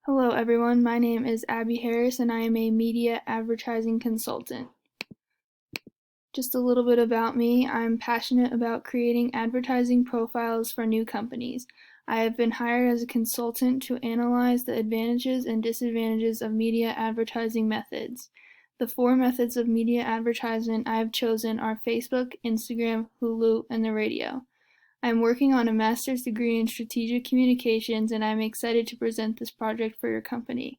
Hello everyone, my name is Abby Harris and I am a media advertising consultant. Just a little bit about me, I'm passionate about creating advertising profiles for new companies. I have been hired as a consultant to analyze the advantages and disadvantages of media advertising methods. The four methods of media advertisement I have chosen are Facebook, Instagram, Hulu, and the radio. I'm working on a master's degree in strategic communications and I'm excited to present this project for your company.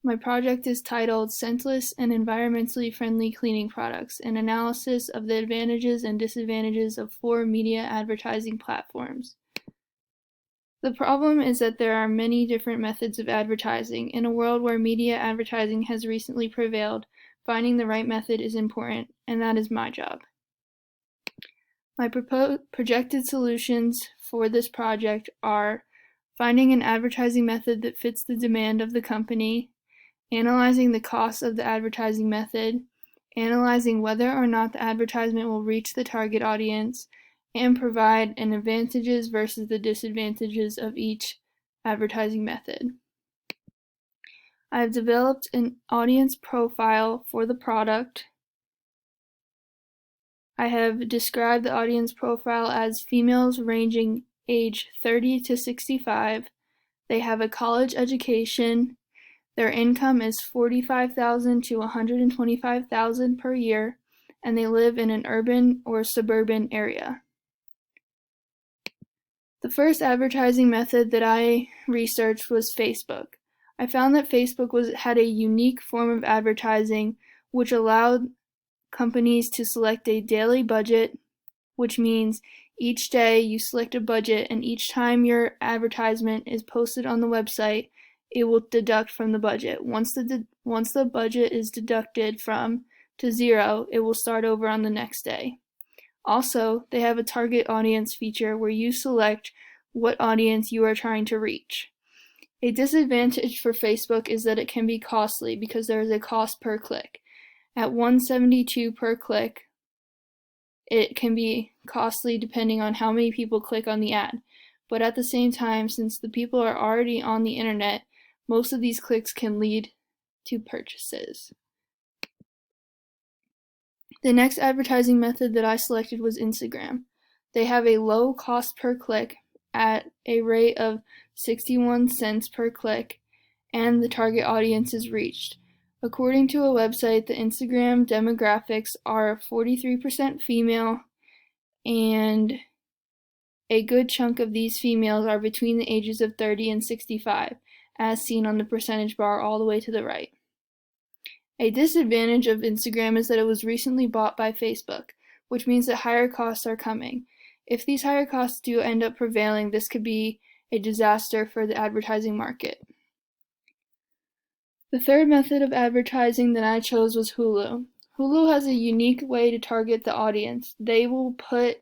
My project is titled Scentless and Environmentally Friendly Cleaning Products, an analysis of the advantages and disadvantages of four media advertising platforms. The problem is that there are many different methods of advertising. In a world where media advertising has recently prevailed, finding the right method is important, and that is my job. My projected solutions for this project are finding an advertising method that fits the demand of the company, analyzing the cost of the advertising method, analyzing whether or not the advertisement will reach the target audience, and provide an advantages versus the disadvantages of each advertising method. I have developed an audience profile for the product. I have described the audience profile as females ranging age 30 to 65. They have a college education. Their income is $45,000 to $125,000 per year, and they live in an urban or suburban area. The first advertising method that I researched was Facebook. I found that Facebook had a unique form of advertising which allowed companies to select a daily budget, which means each day you select a budget and each time your advertisement is posted on the website, it will deduct from the budget. Once the budget is deducted from to zero, it will start over on the next day. Also, they have a target audience feature where you select what audience you are trying to reach. A disadvantage for Facebook is that it can be costly because there is a cost per click. At $1.72 per click, it can be costly depending on how many people click on the ad. But at the same time, since the people are already on the internet, most of these clicks can lead to purchases. The next advertising method that I selected was Instagram. They have a low cost per click at a rate of 61 cents per click, and the target audience is reached. According to a website, the Instagram demographics are 43% female, and a good chunk of these females are between the ages of 30 and 65, as seen on the percentage bar all the way to the right. A disadvantage of Instagram is that it was recently bought by Facebook, which means that higher costs are coming. If these higher costs do end up prevailing, this could be a disaster for the advertising market. The third method of advertising that I chose was Hulu. Hulu has a unique way to target the audience. They will put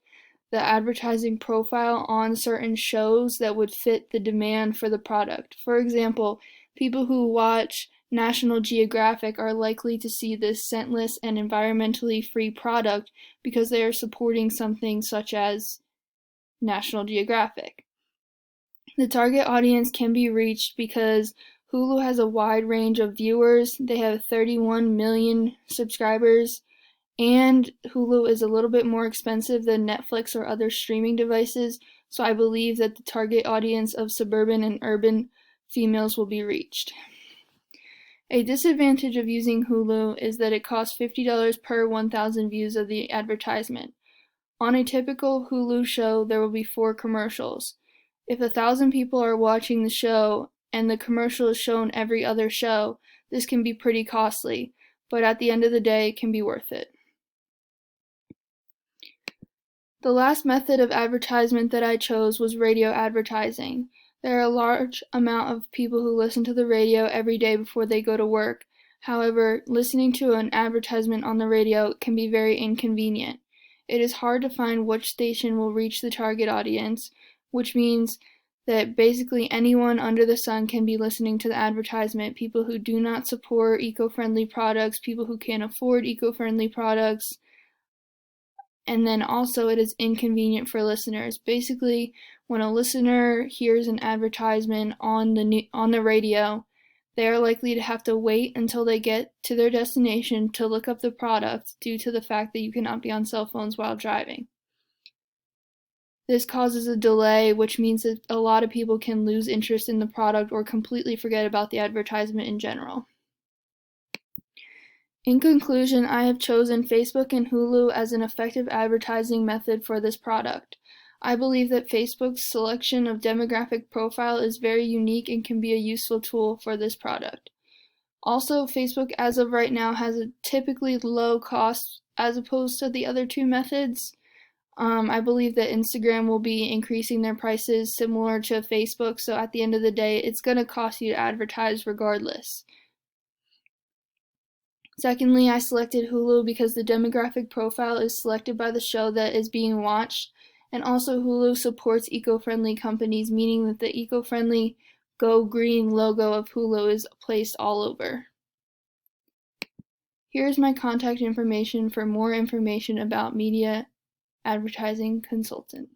the advertising profile on certain shows that would fit the demand for the product. For example, people who watch National Geographic are likely to see this scentless and environmentally free product because they are supporting something such as National Geographic. The target audience can be reached because Hulu has a wide range of viewers. They have 31 million subscribers, and Hulu is a little bit more expensive than Netflix or other streaming devices, so I believe that the target audience of suburban and urban females will be reached. A disadvantage of using Hulu is that it costs $50 per 1,000 views of the advertisement. On a typical Hulu show, there will be 4 commercials. If 1,000 people are watching the show and the commercial is shown every other show, this can be pretty costly, but at the end of the day, it can be worth it. The last method of advertisement that I chose was radio advertising. There are a large amount of people who listen to the radio every day before they go to work. However, listening to an advertisement on the radio can be very inconvenient. It is hard to find which station will reach the target audience, which means that basically anyone under the sun can be listening to the advertisement. People who do not support eco-friendly products, people who can't afford eco-friendly products, and then also it is inconvenient for listeners. Basically, When a listener hears an advertisement on the radio, they are likely to have to wait until they get to their destination to look up the product due to the fact that you cannot be on cell phones while driving. This causes a delay, which means that a lot of people can lose interest in the product or completely forget about the advertisement in general. In conclusion, I have chosen Facebook and Hulu as an effective advertising method for this product. I believe that Facebook's selection of demographic profile is very unique and can be a useful tool for this product. Also, Facebook as of right now has a typically low cost as opposed to the other two methods. I believe that Instagram will be increasing their prices similar to Facebook, so at the end of the day, it's going to cost you to advertise regardless. Secondly, I selected Hulu because the demographic profile is selected by the show that is being watched, and also Hulu supports eco-friendly companies, meaning that the eco-friendly Go Green logo of Hulu is placed all over. Here is my contact information for more information about Media Advertising Consultant.